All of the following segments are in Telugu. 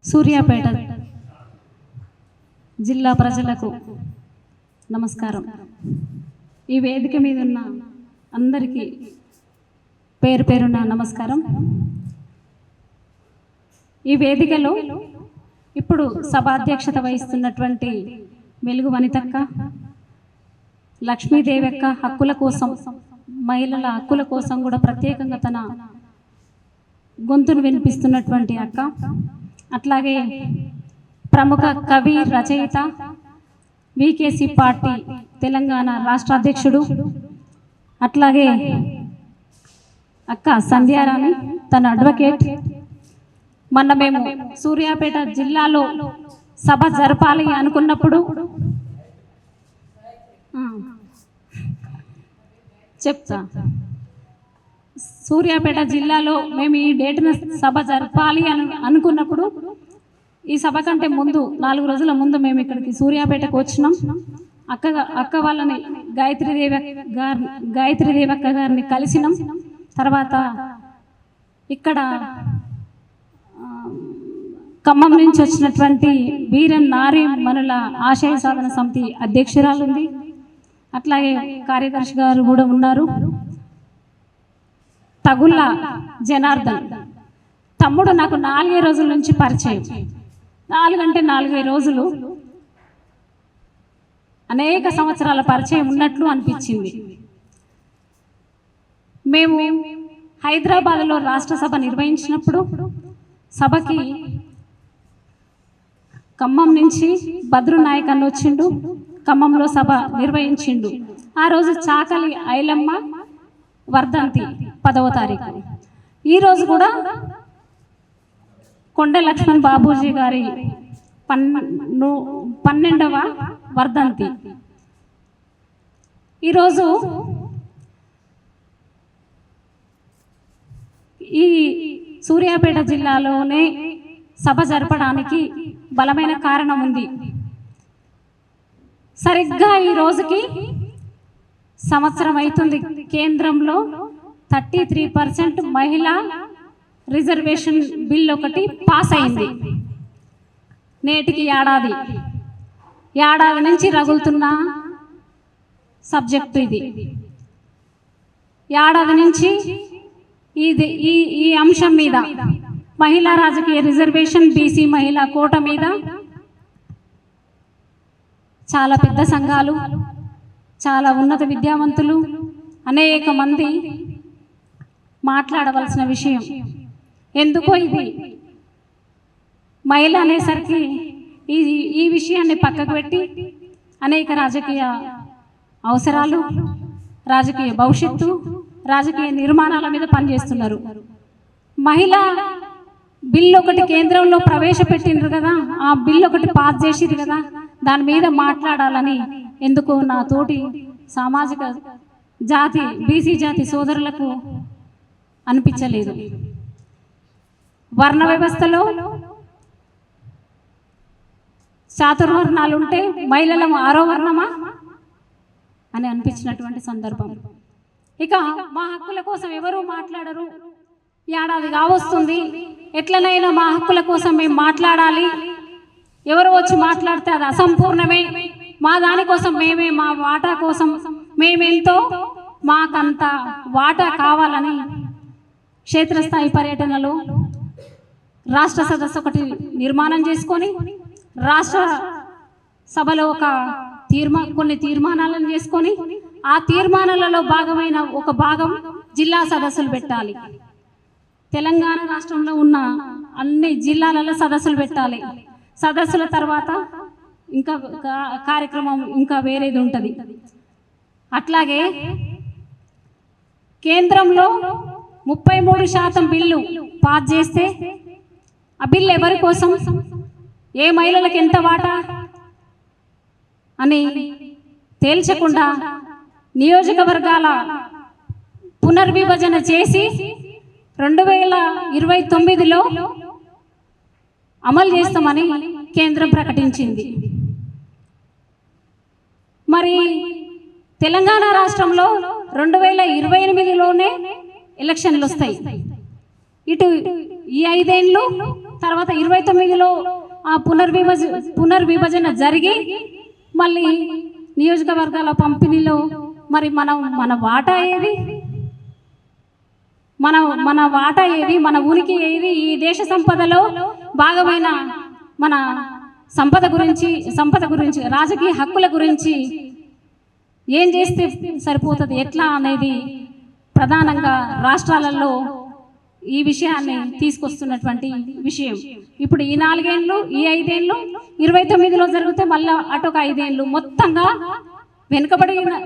సూర్యాపేట జిల్లా ప్రజలకు నమస్కారం. ఈ వేదిక మీద ఉన్న అందరికీ పేరు పేరున నమస్కారం. ఈ వేదికలో ఇప్పుడు సభాధ్యక్షత వహిస్తున్నటువంటి వెలుగు వనితక్క, లక్ష్మీదేవక్క హక్కుల కోసం, మహిళల హక్కుల కోసం కూడా ప్రత్యేకంగా తన గొంతును వినిపిస్తున్నటువంటి అక్క, అట్లాగే ప్రముఖ కవి రచయిత, వికేసి పార్టీ తెలంగాణ రాష్ట్ర అధ్యక్షుడు, అట్లాగే అక్క సంధ్యారాణి తన అడ్వకేట్. మొన్న మేము సూర్యాపేట జిల్లాలో సభ జరపాలి అనుకున్నప్పుడు చెప్తా, సూర్యాపేట జిల్లాలో మేము ఈ డేట్ను సభ జరపాలి అనుకున్నప్పుడు ఈ సభ కంటే ముందు 4 రోజుల ముందు మేము ఇక్కడికి సూర్యాపేటకు వచ్చినాం. అక్క వాళ్ళని గాయత్రీదేవక్క గారిని కలిసినాం. తర్వాత ఇక్కడ ఖమ్మం నుంచి వచ్చినటువంటి వీరన్ నారీ మనుల ఆశయ సాధన సమితి అధ్యక్షురాలు ఉంది, అట్లాగే కార్యదర్శి గారు కూడా ఉన్నారు. తగుళ్ళ జనార్దన్ తమ్ముడు నాకు 4 రోజుల నుంచి పరిచయం. 4 అంటే 4 రోజులు, అనేక సంవత్సరాల పరిచయం ఉన్నట్లు అనిపించింది. మేము హైదరాబాద్లో రాష్ట్ర సభ నిర్వహించినప్పుడు సభకి ఖమ్మం నుంచి బద్రు నాయక్ అని వచ్చిండు, ఖమ్మంలో సభ నిర్వహించిండు. ఆ రోజు చాకలి ఐలమ్మ వర్ధంతి 10వ తారీఖు. ఈరోజు కూడా కొండ లక్ష్మణ్ బాబూజీ గారి 12వ వర్ధంతి. ఈరోజు ఈ సూర్యాపేట జిల్లాలోనే సభ జరపడానికి బలమైన కారణం ఉంది. సరిగ్గా ఈ రోజుకి సంవత్సరం అవుతుంది. కేంద్రంలో 33% మహిళా రిజర్వేషన్ బిల్ ఒకటి పాస్ అయింది. నేటికి ఏడాది నుంచి రగులుతున్న సబ్జెక్టు ఇది. ఏడాది నుంచి ఈ అంశం మీద, మహిళా రాజకీయ రిజర్వేషన్, బీసీ మహిళా కోట మీద చాలా పెద్ద సంఘాలు, చాలా ఉన్నత విద్యావంతులు, అనేక మంది మాట్లాడవలసిన విషయం. ఎందుకో ఇది మహిళ అనేసరికి ఈ విషయాన్ని పక్కకు పెట్టి అనేక రాజకీయ అవసరాలు, రాజకీయ భవిష్యత్తు, రాజకీయ నిర్మాణాల మీద పనిచేస్తున్నారు. మహిళా బిల్లు ఒకటి కేంద్రంలో ప్రవేశపెట్టిండ్రు కదా, ఆ బిల్లు ఒకటి పాస్ చేసిరు కదా, దాని మీద మాట్లాడాలని ఎందుకు నా తోటి సామాజిక జాతి, బీసీ జాతి సోదరులకు అనిపించలేదు. వర్ణ వ్యవస్థలో చాతుర్వర్ణాలు ఉంటే మహిళలం 6వ వర్ణమా అని అనిపించినటువంటి సందర్భం. ఇక మా హక్కుల కోసం ఎవరు మాట్లాడరు. ఏడాది కావస్తుంది, ఎట్లనైనా మా హక్కుల కోసం మేము మాట్లాడాలి. ఎవరు వచ్చి మాట్లాడితే అది అసంపూర్ణమే. మా దానికోసం మేమే, మా వాటా కోసం మేమెంతో, మాకంత వాటా కావాలని క్షేత్రస్థాయి పర్యటనలో రాష్ట్ర సదస్సు ఒకటి నిర్మాణం చేసుకొని, రాష్ట్ర సభలో కొన్ని తీర్మానాలను చేసుకొని, ఆ తీర్మానాలలో భాగమైన ఒక భాగం జిల్లా సదస్సులు పెట్టాలి. తెలంగాణ రాష్ట్రంలో ఉన్న అన్ని జిల్లాలలో సదస్సులు పెట్టాలి. సదస్సుల తర్వాత ఇంకా కార్యక్రమం ఇంకా వేరేది ఉంటుంది. అట్లాగే కేంద్రంలో 33% బిల్లు పాస్ చేస్తే ఆ బిల్లు ఎవరి కోసం, ఏ మహిళలకు ఎంత వాటా అని తేల్చకుండా నియోజకవర్గాల పునర్విభజన చేసి 2029లో అమలు చేస్తామని కేంద్రం ప్రకటించింది. మరి తెలంగాణ రాష్ట్రంలో 2028లోనే ఎలక్షన్లు వస్తాయి. ఇటు ఈ 5 ఏళ్ళు తర్వాత 29లో ఆ పునర్విభజన జరిగి మళ్ళీ నియోజకవర్గాల పంపిణీలో మరి మన వాటా ఏది, మన వాటా ఏది, మన ఉనికి ఏది, ఈ దేశ సంపదలో భాగమైన మన సంపద గురించి రాజకీయ హక్కుల గురించి ఏం చేస్తే సరిపోతుంది ఎట్లా అనేది ప్రధానంగా రాష్ట్రాలలో ఈ విషయాన్ని తీసుకొస్తున్నటువంటి విషయం. ఇప్పుడు ఈ 4 ఏళ్ళు, ఈ 5 ఏళ్ళు, 29లో జరిగితే మళ్ళీ అటొక 5 ఏళ్ళు, మొత్తంగా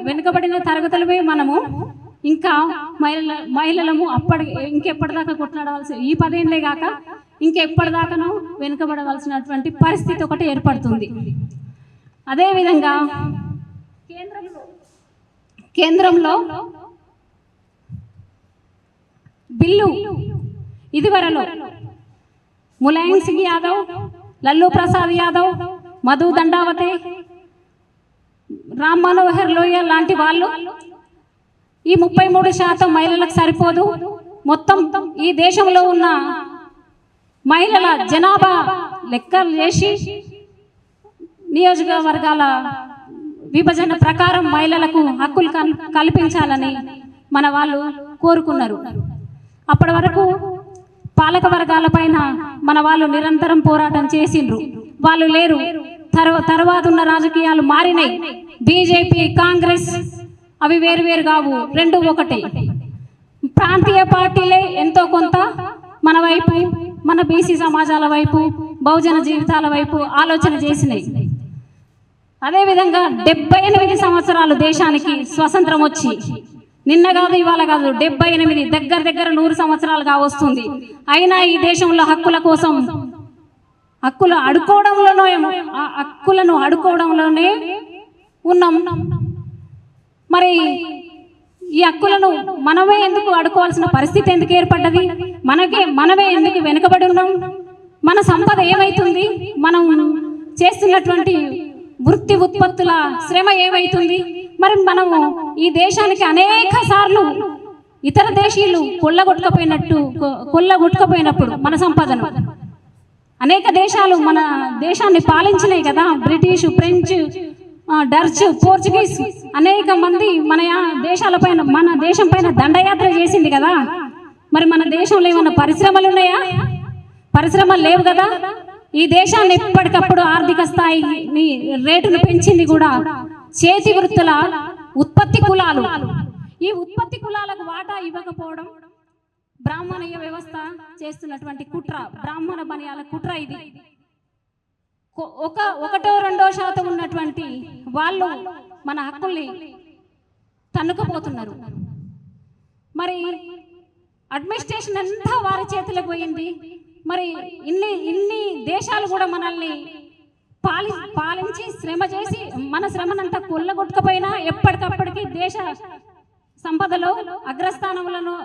వెనుకబడిన తరగతులమే మనము. ఇంకా మహిళలము ఇంకెప్పటిదాకా కొట్లాడవలసి, ఈ 10 ఏళ్ళే కాక ఇంకెప్పటిదాకాను వెనుకబడవలసినటువంటి పరిస్థితి ఒకటి ఏర్పడుతుంది. అదేవిధంగా కేంద్రంలో బిల్లు ఇదివరలో ములాయం సింగ్ యాదవ్, లల్లూ ప్రసాద్ యాదవ్, మధు దండావతే, రామ్ మనోహర్ లోహియా లాంటి వాళ్ళు ఈ 33% మహిళలకు సరిపోదు, మొత్తం ఈ దేశంలో ఉన్న మహిళల జనాభా లెక్కలు చేసి నియోజకవర్గాల విభజన ప్రకారం మహిళలకు హక్కులు కల్పించాలని మన వాళ్ళు కోరుకున్నారు. అప్పటి వరకు పాలక వర్గాల పైన మన వాళ్ళు నిరంతరం పోరాటం చేసిండ్రు, వాళ్ళు లేరు. తర్వాత ఉన్న రాజకీయాలు మారినాయి. బీజేపీ, కాంగ్రెస్ అవి వేరు కావు, రెండు ఒకటి. ప్రాంతీయ పార్టీలే ఎంతో కొంత మన వైపు, మన బీసీ సమాజాల వైపు, బహుజన జీవితాల వైపు ఆలోచన చేసినాయి. అదేవిధంగా 78 సంవత్సరాలు దేశానికి స్వతంత్రం వచ్చి, నిన్న కాదు ఇవాళ కాదు, 78 దగ్గర 100 సంవత్సరాలుగా వస్తుంది. అయినా ఈ దేశంలో హక్కుల కోసం హక్కులను అడుకోవడంలోనే ఉన్నాం. మరి ఈ హక్కులను మనమే ఎందుకు అడుకోవాల్సిన పరిస్థితి ఎందుకు ఏర్పడ్డది? మనమే ఎందుకు వెనుకబడి ఉన్నాం? మన సంపద ఏమైతుంది? మనం చేస్తున్నటువంటి వృత్తి ఉత్పత్తుల శ్రమ ఏమైతుంది? మరి మనము ఈ దేశానికి అనేక సార్లు ఇతర దేశీయులు కొల్లగొట్టుకపోయినప్పుడు మన సంపదను అనేక దేశాలు మన దేశాన్ని పాలించినాయి కదా. బ్రిటిష్, ఫ్రెంచ్, డచ్, పోర్చుగీస్ అనేక మంది మన దేశం పైన దండయాత్ర చేసింది కదా. మరి మన దేశంలో ఏమన్నా పరిశ్రమలు ఉన్నాయా? పరిశ్రమలు లేవు కదా. ఈ దేశాన్ని ఎప్పటికప్పుడు ఆర్థిక స్థాయిని రేటును పెంచింది కూడా చేతి వృత్తుల ఉత్పత్తి కులాలు. ఈ ఉత్పత్తి కులాలకు వాటా ఇవ్వకపోవడం బ్రాహ్మణీయ వ్యవస్థ చేస్తున్నటువంటి కుట్ర, బ్రాహ్మణ బనియాల కుట్ర. ఇది ఒకటో రెండో శాతం ఉన్నటువంటి వాళ్ళు మన హక్కుల్ని తన్నుకుపోతున్నారు. మరి అడ్మినిస్ట్రేషన్ అంతా వారి చేతిలో పోయింది. మరి ఇన్ని దేశాలు కూడా మనల్ని పాలించి శ్రమ చేసి మన శ్రమనంతా కొల్లగొట్టుకపోయినా ఎప్పటికప్పటికి దేశ సంపదలో అగ్రస్థానంలో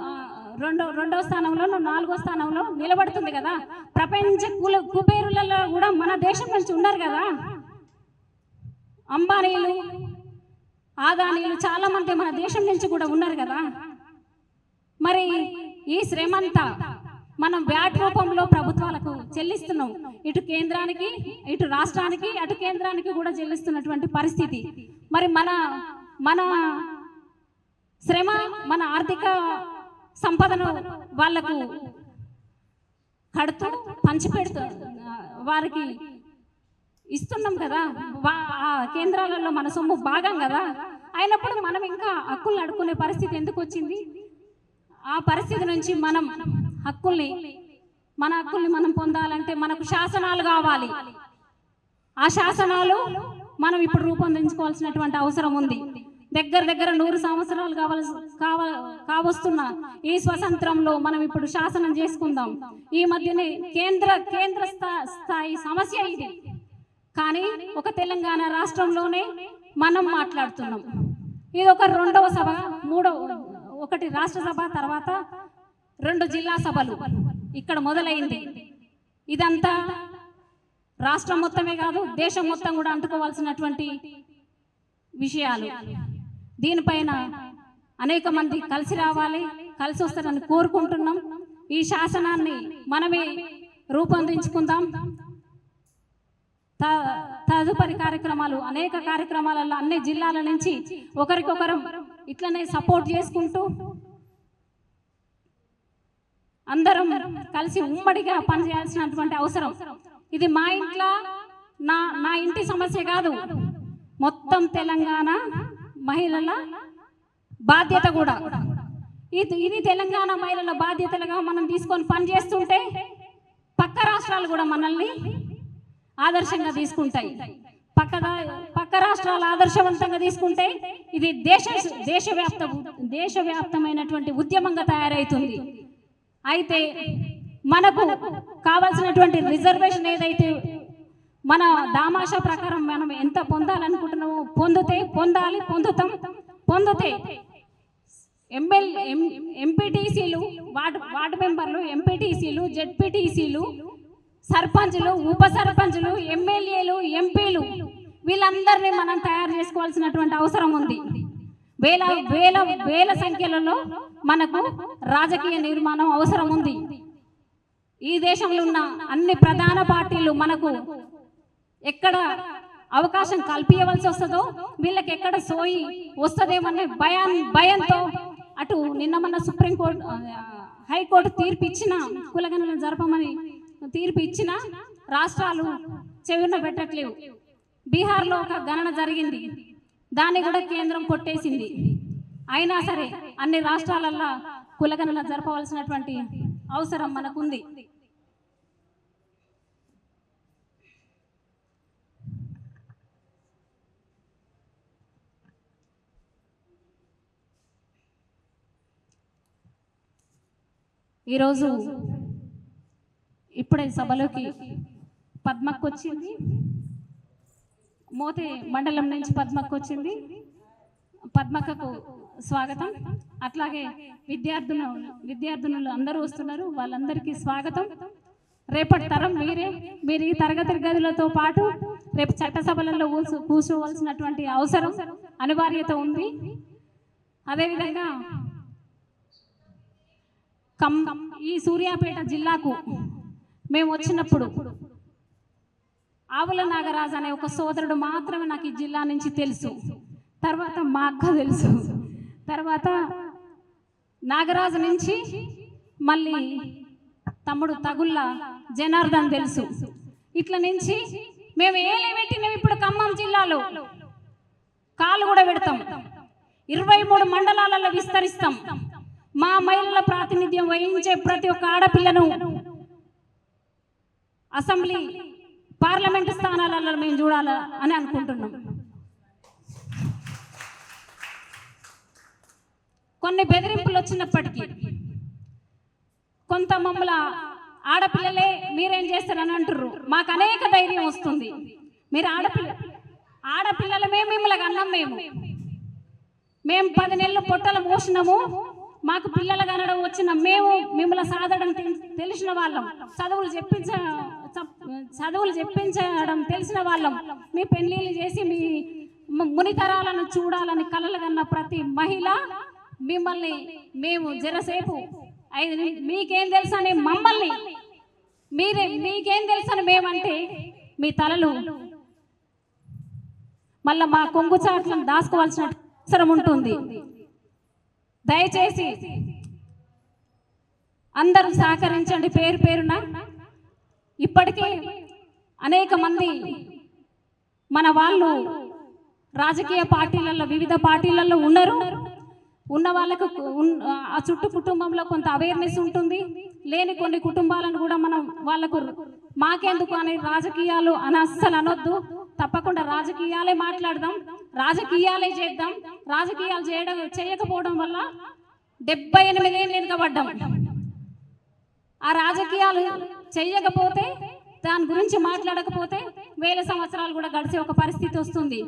రెండో స్థానంలో 4వ స్థానంలో నిలబడుతుంది కదా. ప్రపంచ కుబేరులలో కూడా మన దేశం నుంచి ఉన్నారు కదా. అంబానీలు, ఆదానీలు చాలా మంది మన దేశం నుంచి కూడా ఉన్నారు కదా. మరి ఈ శ్రమంతా మనం వ్యాట్ రూపంలో ప్రభుత్వాలకు చెల్లిస్తున్నాం. ఇటు కేంద్రానికి, ఇటు రాష్ట్రానికి, అటు కేంద్రానికి కూడా చెల్లిస్తున్నటువంటి పరిస్థితి. మరి మన శ్రమ, మన ఆర్థిక సంపదను వాళ్లకు కడుతూ పంచిపెడుతూ వారికి ఇస్తున్నాం కదా. ఆ కేంద్రాలలో మన సొమ్ము భాగం కదా. అయినప్పుడు మనం ఇంకా హక్కుల్ని అడుక్కునే పరిస్థితి ఎందుకు వచ్చింది? ఆ పరిస్థితి నుంచి మన హక్కుల్ని మనం పొందాలంటే మనకు శాసనాలు కావాలి. ఆ శాసనాలు మనం ఇప్పుడు రూపొందించుకోవాల్సినటువంటి అవసరం ఉంది. దగ్గర 100 సంవత్సరాలు కావస్తున్న ఈ స్వతంత్రంలో మనం ఇప్పుడు శాసనం చేసుకుందాం. ఈ మధ్యనే కేంద్ర స్థాయి సమస్య ఇది. కానీ ఒక తెలంగాణ రాష్ట్రంలోనే మనం మాట్లాడుతున్నాం. ఇది ఒక 2వ సభ, ఒకటి రాష్ట్ర సభ, తర్వాత 2 జిల్లా సభలు ఇక్కడ మొదలైంది. ఇదంతా రాష్ట్రం మొత్తమే కాదు, దేశం మొత్తం కూడా అంటుకోవాల్సినటువంటి విషయాలు. దీనిపైన అనేక మంది కలిసి రావాలి, కలిసి వస్తారని కోరుకుంటున్నాం. ఈ శాసనాన్ని మనమే రూపొందించుకుందాం. తదుపరి కార్యక్రమాలు అనేక కార్యక్రమాలలో అన్ని జిల్లాల నుంచి ఒకరికొకరు ఇట్లనే సపోర్ట్ చేసుకుంటూ అందరం కలిసి ఉమ్మడిగా పనిచేయాల్సినటువంటి అవసరం. ఇది మా ఇంట్లో నా ఇంటి సమస్య కాదు, మొత్తం తెలంగాణ మహిళల బాధ్యత కూడా. ఇది తెలంగాణ మహిళల బాధ్యతలుగా మనం తీసుకొని పనిచేస్తుంటే పక్క రాష్ట్రాలు కూడా మనల్ని ఆదర్శంగా తీసుకుంటాయి. పక్క రాష్ట్రాలు ఆదర్శవంతంగా తీసుకుంటే ఇది దేశవ్యాప్తమైనటువంటి ఉద్యమంగా తయారవుతుంది. అయితే మనకు కావాల్సినటువంటి రిజర్వేషన్ ఏదైతే మన దామాషా ప్రకారం మనం ఎంత పొందాలనుకుంటున్నామో పొందితే ఎంపీటీసీలు వార్డు మెంబర్లు, ఎంపీటీసీలు, జెడ్పీటీసీలు, సర్పంచులు, ఉప సర్పంచులు, ఎమ్మెల్యేలు, ఎంపీలు వీళ్ళందరినీ మనం తయారు చేసుకోవాల్సినటువంటి అవసరం ఉంది. వేల సంఖ్యలలో మనకు రాజకీయ నిర్మాణం అవసరం ఉంది. ఈ దేశంలో ఉన్న అన్ని ప్రధాన పార్టీలు మనకు ఎక్కడ అవకాశం కల్పించవలసి వస్తుందో, వీళ్ళకి ఎక్కడ సోయి వస్తుందేమనే భయంతో అటు నిన్న మన సుప్రీంకోర్టు హైకోర్టు తీర్పు ఇచ్చిన కులగణన జరపమని తీర్పు ఇచ్చిన రాష్ట్రాలు చెవిన పెట్టట్లేవు. బీహార్లో ఒక గణన జరిగింది, దాన్ని కూడా కేంద్రం కొట్టేసింది. అయినా సరే అన్ని రాష్ట్రాలల్లో కులగణన జరపవలసినటువంటి అవసరం మనకుంది. ఈరోజు ఇప్పుడే సభలోకి పద్మక్క వచ్చింది, మోతే మండలం నుంచి పద్మక్క వచ్చింది. పద్మక్కకు స్వాగతం. అట్లాగే విద్యార్థినులు అందరూ వస్తున్నారు, వాళ్ళందరికీ స్వాగతం. రేపటి తరం మీరు ఈ తరగతి గదులతో పాటు రేపు చట్టసభలలో కూర్చోవలసినటువంటి అవసరం అనివార్యత ఉంది. అదేవిధంగా ఈ సూర్యాపేట జిల్లాకు మేము వచ్చినప్పుడు ఆవుల నాగరాజు అనే ఒక సోదరుడు మాత్రమే నాకు ఈ జిల్లా నుంచి తెలుసు. తర్వాత మా అక్క తెలుసు, తర్వాత నాగరాజు నుంచి మళ్ళీ తమ్ముడు తగుళ్ళ జనార్దన్ తెలుసు. ఇట్ల నుంచి మేము ఏలేమెట్టినాం. ఇప్పుడు ఖమ్మం జిల్లాలో కాలు కూడా పెడతాం, 23 మండలాలలో విస్తరిస్తాం. మా మహిళల ప్రాతినిధ్యం వహించే ప్రతి ఒక్క ఆడపిల్లను అసెంబ్లీ పార్లమెంటు స్థానాలలో మేము చూడాలా అని అనుకుంటున్నాం. కొన్ని బెదిరింపులు వచ్చినప్పటికీ కొంత మమ్మల ఆడపిల్లలే మీరేం చేస్తారని అంటారు. మాకు అనేక ధైర్యం వస్తుంది. మీరు ఆడపిల్లలమే మిమ్మల్ని అన్నాం. మేము 10 నెలలు పొట్టలు మోసినాము. మాకు పిల్లలు కనడం వచ్చిన మేము మిమ్మల్ని సాధడం తెలిసిన వాళ్ళం, చదువులు చెప్పించడం తెలిసిన వాళ్ళం. మీ పెళ్లిళ్ళు చేసి మీ మునితరాలను చూడాలని కలలు కన్న ప్రతి మహిళ మిమ్మల్ని మేము జరసేపు మీకేం తెలుసని మమ్మల్ని మీకేం తెలుసని మేమంటే మీ తలలు మళ్ళా మా కొంగు చాట్లను దాచుకోవాల్సిన అవసరం ఉంటుంది. దయచేసి అందరూ సహకరించండి. పేరున ఇప్పటికే అనేక మంది మన వాళ్ళు రాజకీయ పార్టీలలో వివిధ పార్టీలలో ఉన్న వాళ్ళకు ఆ చుట్టూ కుటుంబంలో కొంత అవేర్నెస్ ఉంటుంది. లేని కొన్ని కుటుంబాలను కూడా మనం వాళ్ళకు మాకెందుకు అని రాజకీయాలు అని అస్సలు అనొద్దు. తప్పకుండా రాజకీయాలే మాట్లాడదాం, రాజకీయాలే చేద్దాం. రాజకీయాలు చేయకపోవడం వల్ల 78 ఏళ్ళు వెనుకబడ్డాం. ఆ రాజకీయాలు చేయకపోతే, దాని గురించి మాట్లాడకపోతే 1000 సంవత్సరాలు కూడా గడిచే ఒక పరిస్థితి వస్తుంది.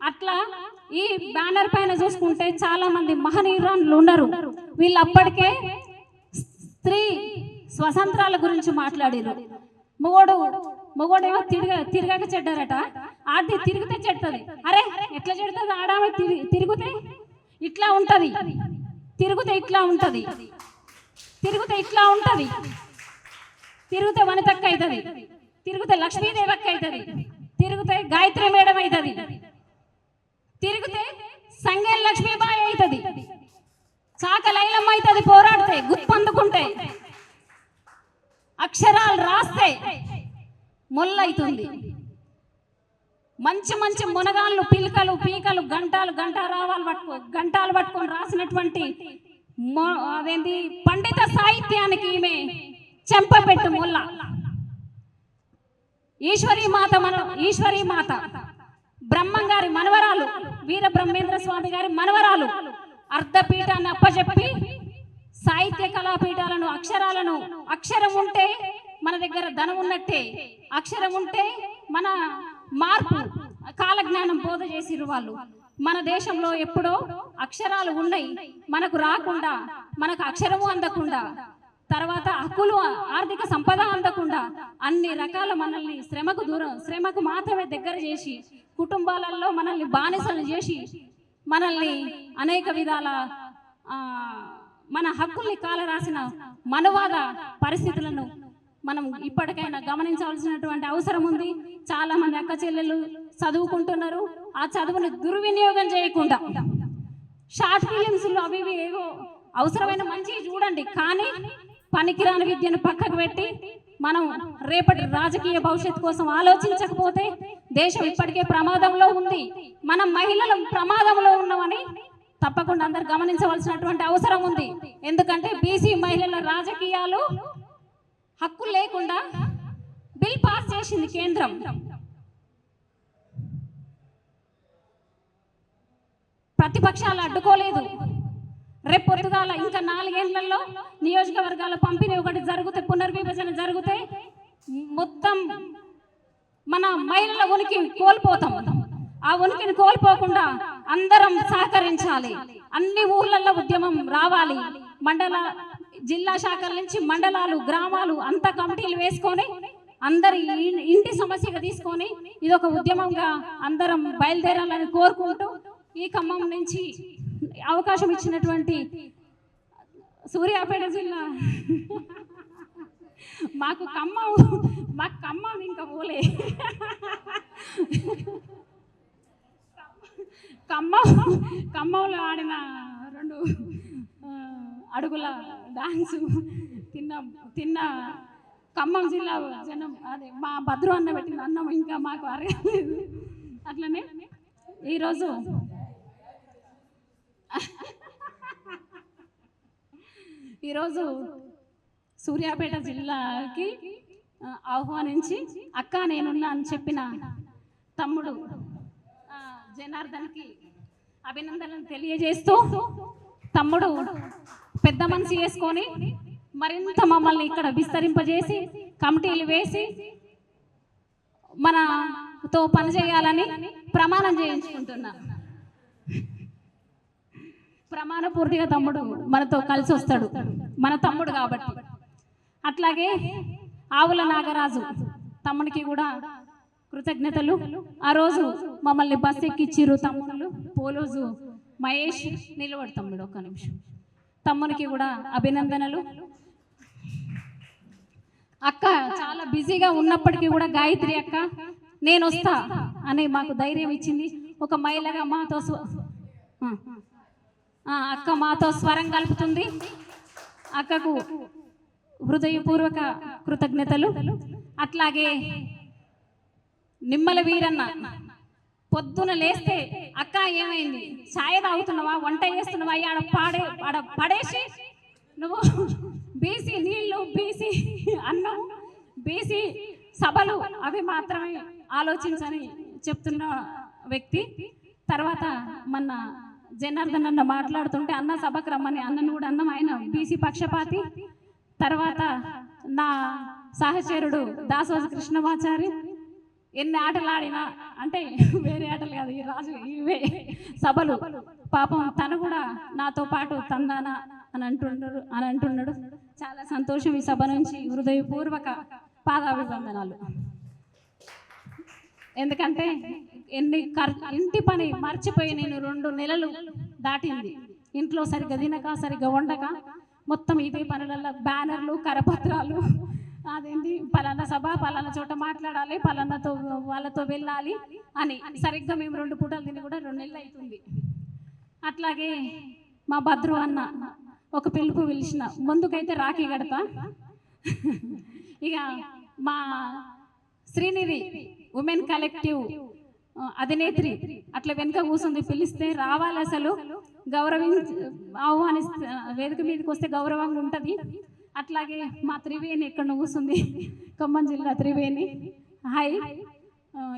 అట్లా ఈ బ్యానర్ పైన చూసుకుంటే చాలా మంది మహనీయులు ఉన్నారు. వీళ్ళు అప్పటికే స్త్రీ స్వతంత్రాల గురించి మాట్లాడారు. మొగోడేమో తిరగక చెడ్డారట, ఆడది తిరిగితే చెడుతుంది. అరే ఎట్లా చెడుతుంది? ఆడామె తిరిగితే ఇట్లా ఉంటుంది, తిరిగితే ఇట్లా ఉంటుంది, తిరిగితే ఇట్లా ఉంటుంది. తిరిగితే వనితక్క అవుతుంది, తిరిగితే లక్ష్మీదేవక్క అవుతుంది, తిరిగితే గాయత్రి మేడం అవుతుంది, తిరిగితే సంగేల్ లక్ష్మీబాయి అవుతుంది, చాక లైలమ్మ అవుతుంది. పోరాడితే గుర్పందుకుంటే అక్షరాలు రాస్తే మొల్లైతుంది. మంచి మంచి మునగాళ్ళు పిలకలు పీకలు గంటాలు పట్టుకొని రాసినటువంటి అదేంటి పండిత సాహిత్యానికి ఈమె చెంపపెట్టు మొల్ల. ఈశ్వరీ మాత బ్రహ్మం గారి మనవరాలు, వీర బ్రహ్మేంద్ర స్వామి గారి మనవరాలు. అర్ధపీఠాన్ని అప్పచెప్పి సాహిత్య కళాపీఠాలను అక్షరం ఉంటే మన దగ్గర ధనం ఉన్నట్టే, అక్షరం ఉంటే మన మార్పు కాలజ్ఞానం బోధ చేసిరు వాళ్ళు. మన దేశంలో ఎప్పుడో అక్షరాలు ఉన్నాయి, మనకు రాకుండా, మనకు అక్షరము అందకుండా, తర్వాత హక్కులు ఆర్థిక సంపద అందకుండా అన్ని రకాల మనల్ని శ్రమకు మాత్రమే దగ్గర చేసి, కుటుంబాలలో మనల్ని బానిసలు చేసి, మనల్ని అనేక విధాల మన హక్కుల్ని కాలరాసిన మనవాద పరిస్థితులను మనం ఇప్పటికైనా గమనించాల్సినటువంటి అవసరం ఉంది. చాలా మంది అక్క చెల్లెలు చదువుకుంటున్నారు, ఆ చదువుని దుర్వినియోగం చేయకుండా షార్ట్ ఫిలిమ్స్లో అవి ఏవో అవసరమైన మంచివి చూడండి, కానీ పనికిరాని విద్యను పక్కకు పెట్టి మనం రేపటి రాజకీయ భవిష్యత్తు కోసం ఆలోచించకపోతే దేశం ఇప్పటికే ప్రమాదంలో ఉంది. మనం మహిళలు ప్రమాదంలో ఉన్నామని తప్పకుండా అందరు గమనించవలసినటువంటి అవసరం ఉంది. ఎందుకంటే బీసీ మహిళల రాజకీయాలు హక్కు లేకుండా బిల్ పాస్ చేసింది కేంద్రం. ప్రతిపక్షాలు అడ్డుకోలేదు. రేపు పొద్దుగాల ఇంకా 4 ఏళ్లలో నియోజకవర్గాల పంపిణీ ఒకటి జరిగితే, పునర్విభజన జరిగితే మొత్తం మన మహిళల ఉనికి కోల్పోతాం. ఆ ఉనికిని కోల్పోకుండా అందరం సహకరించాలి. అన్ని ఊర్లలో ఉద్యమం రావాలి. జిల్లా శాఖల నుంచి మండలాలు, గ్రామాలు అంతా కమిటీలు వేసుకొని అందరి ఇంటి సమస్యగా తీసుకొని ఇదొక ఉద్యమంగా అందరం బయలుదేరాలని కోరుకుంటూ, ఈ ఖమ్మం నుంచి అవకాశం ఇచ్చినటువంటి సూర్యాపేట జిల్లా మాకు ఖమ్మం ఇంకా పోలే, ఖమ్మంలో ఆడిన 2 అడుగుల డాన్స్ తిన్న ఖమ్మం జిల్లా జనం, అదే మా భద్రు అన్న పెట్టిన అన్నం ఇంకా మాకు అరగలేదు. అట్లనే ఈరోజు సూర్యాపేట జిల్లాకి ఆహ్వానించి అక్క నేనున్నా అని చెప్పిన తమ్ముడు జనార్దన్కి అభినందనలు తెలియజేస్తూ, తమ్ముడు పెద్ద మనసు చేసుకొని మరింత మమ్మల్ని ఇక్కడ విస్తరింపజేసి కమిటీలు వేసి మనతో పనిచేయాలని ప్రమాణం చేయించుకుంటున్నా. ప్రమాణపూర్తిగా తమ్ముడు మనతో కలిసి వస్తాడు, మన తమ్ముడు కాబట్టి. అట్లాగే ఆవుల నాగరాజు తమ్ముడికి కూడా కృతజ్ఞతలు. ఆ రోజు మమ్మల్ని బస్ ఎక్కిచ్చిరు తమ్ముళ్ళు. పోలోజు మహేష్ నిలబడు తమ్ముడు, ఒక్క నిమిషం. తమ్మునికి కూడా అభినందనలు. అక్క చాలా బిజీగా ఉన్నప్పటికీ కూడా గాయత్రి అక్క నేను వస్తా అని మాకు ధైర్యం ఇచ్చింది. ఒక మహిళగా అక్క మాతో స్వరం కలుపుతుంది. అక్కకు హృదయపూర్వక కృతజ్ఞతలు. అట్లాగే నిమ్మల వీరన్న పొద్దున లేస్తే అక్క ఏమైంది, ఛాయ తాగుతున్నావా, వంట చేస్తున్నావా, ఆడ పడేసి నువ్వు బీసీ నీళ్ళు, బీసీ అన్నం, బీసీ సభలు అవి మాత్రమే ఆలోచించని చెప్తున్న వ్యక్తి. తర్వాత మన జనార్దన్ అన్న మాట్లాడుతుంటే అన్న సభకు రమ్మని అన్నను కూడా అన్నం, ఆయన బీసీ పక్షపాతి. తర్వాత నా సహచరుడు దాసోజు కృష్ణమాచారి ఎన్ని ఆటలు ఆడినా, అంటే వేరే ఆటలు కాదు, ఈ రాజు ఇవే సభలు, పాపం తను కూడా నాతో పాటు తందానా అని అంటున్నాడు. చాలా సంతోషం. ఈ సభ నుంచి హృదయపూర్వక పాదాభివందనాలు. ఎందుకంటే ఇంటి పని మర్చిపోయి నేను 2 నెలలు దాటింది. ఇంట్లో సరిగ్గా తినక, సరిగ్గా వండక, మొత్తం ఇవే పనులలో బ్యానర్లు, కరపత్రాలు, అదేంటి పలానా సభ పలానా చోట మాట్లాడాలి, పలానాతో వాళ్ళతో వెళ్ళాలి అని సరిగ్గా మేము 2 పూటలు తిని కూడా 2 నెలలు అవుతుంది. అట్లాగే మా భద్రు అన్న ఒక పిలుపు పిలిచిన ముందుకైతే రాఖీ కడతా. ఇక మా శ్రీనిధి ఉమెన్ కలెక్టివ్ అధినేత్రి అట్లా వెనుక కూర్చుంది, పిలిస్తే రావాలి, అసలు ఆహ్వానిస్తే వేదిక మీదకి వస్తే గౌరవంగా ఉంటుంది. అట్లాగే మా త్రివేణి ఎక్కడ కూర్చుంది, ఖమ్మం జిల్లా త్రివేణి, హాయ్.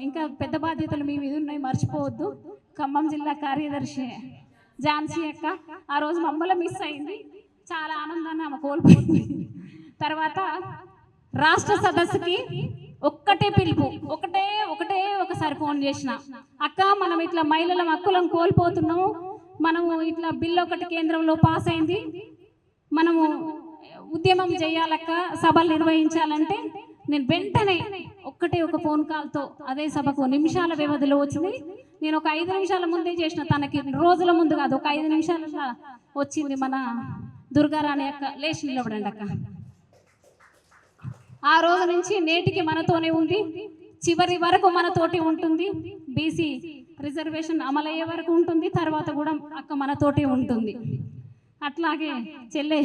ఇంకా పెద్ద బాధ్యతలు మీ మీద ఉన్నాయి, మర్చిపోవద్దు. ఖమ్మం జిల్లా కార్యదర్శి ఝాన్సీ అక్క ఆ రోజు మమ్మల్ని మిస్ అయింది, చాలా ఆనందాన్ని ఆమె కోల్పోయింది. తర్వాత రాష్ట్ర సదస్సుకి ఒక్కటే పిలుపు, ఒకసారి ఫోన్ చేసిన, అక్క మనం ఇట్లా మహిళల హక్కులను కోల్పోతున్నాము, మనము ఇట్లా బిల్లు ఒకటి కేంద్రంలో పాస్ అయింది, మనము ఉద్యమం చేయాలక్క, సభలు నిర్వహించాలంటే నేను వెంటనే ఒక ఫోన్ కాల్తో అదే సభకు నిమిషాల వ్యవధిలో వచ్చింది. నేను ఒక 5 నిమిషాల ముందే చేసిన, తనకి రోజుల ముందు కాదు, ఒక 5 నిమిషాల వచ్చింది. మన దుర్గారాణి అక్క లేచి నిలబడండి అక్క. ఆ రోజు నుంచి నేటికి మనతోనే ఉంది, చివరి వరకు మనతోటి ఉంటుంది. బీసీ రిజర్వేషన్ అమలయ్యే వరకు ఉంటుంది, తర్వాత కూడా అక్క మనతోటి ఉంటుంది. అట్లాగే చెల్లె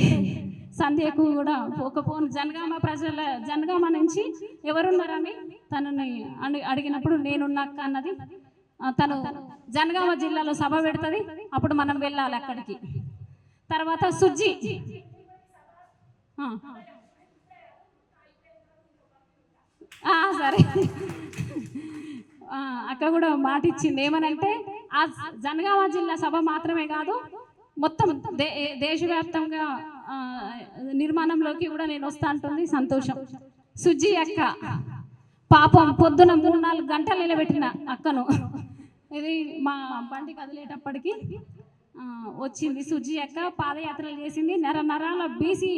సంధ్యకు కూడా ఒక ఫోన్ జనగామ నుంచి ఎవరున్నారని తనని అడిగినప్పుడు నేనున్న అక్క అన్నది. తను జనగామ జిల్లాలో సభ పెడుతుంది, అప్పుడు మనం వెళ్ళాలి అక్కడికి. తర్వాత సుజ్జి సరే అక్క కూడా మాట ఇచ్చింది, ఏమనంటే ఆ జనగామ జిల్లా సభ మాత్రమే కాదు, మొత్తం దేశవ్యాప్తంగా నిర్మాణంలోకి కూడా నేను వస్తా అంటుంది. సంతోషం. సుజ్జి అక్క పాపం పొద్దున 3-4 గంటలు నిలబెట్టిన అక్కను, ఇది మా బండి కదిలేటప్పటికి వచ్చింది. సుజ్జి అక్క పాదయాత్రలు చేసింది, నరాల బీసీ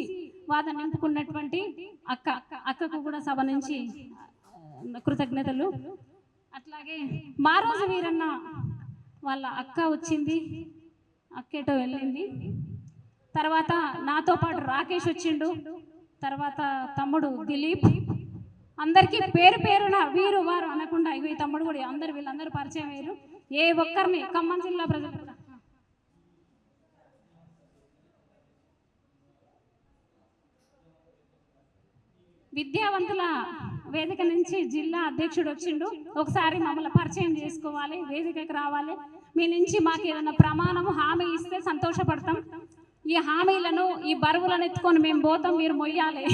వాదన నింపుకున్నటువంటి అక్కకు కూడా సభ నుంచి కృతజ్ఞతలు. అట్లాగే మారోజు వీరన్న వాళ్ళ అక్క వచ్చింది, అక్కేటో వెళ్ళింది. తర్వాత నాతో పాటు రాకేష్ వచ్చిండు, తర్వాత తమ్ముడు దిలీప్. అందరికీ పేరు పేరున వీరు వారు అనకుండా ఇవి తమ్ముడు కూడా వీళ్ళందరూ పరిచయం అయ్యారు. ఏ ఒక్కరిని ఖమ్మం జిల్లా ప్రజలు విద్యావంతుల వేదిక నుంచి జిల్లా అధ్యక్షుడు వచ్చిండు, ఒకసారి మమ్మల్ని పరిచయం చేసుకోవాలి, వేదికకి రావాలి, మీ నుంచి మాకు ఏదైనా ప్రమాణము హామీ ఇస్తే సంతోషపడతాం, ఈ హామీలను ఈ బరువులను ఎత్తుకొని మేము పోతాం, మీరు మొయ్యాలి.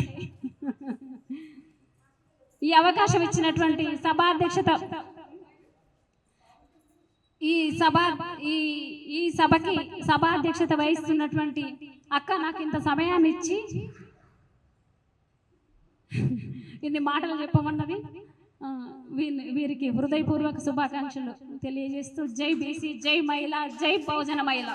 ఈ అవకాశం ఇచ్చినటువంటి ఈ సభకి సభాధ్యక్షత వహిస్తున్నటువంటి అక్క నాకు ఇంత సమయాన్ని ఇచ్చి ఇన్ని మాటలు చెప్పమన్నది, వీరికి హృదయపూర్వక శుభాకాంక్షలు తెలియజేస్తూ జై బీసీ, జై మహిళ, జై బహుజన మహిళ.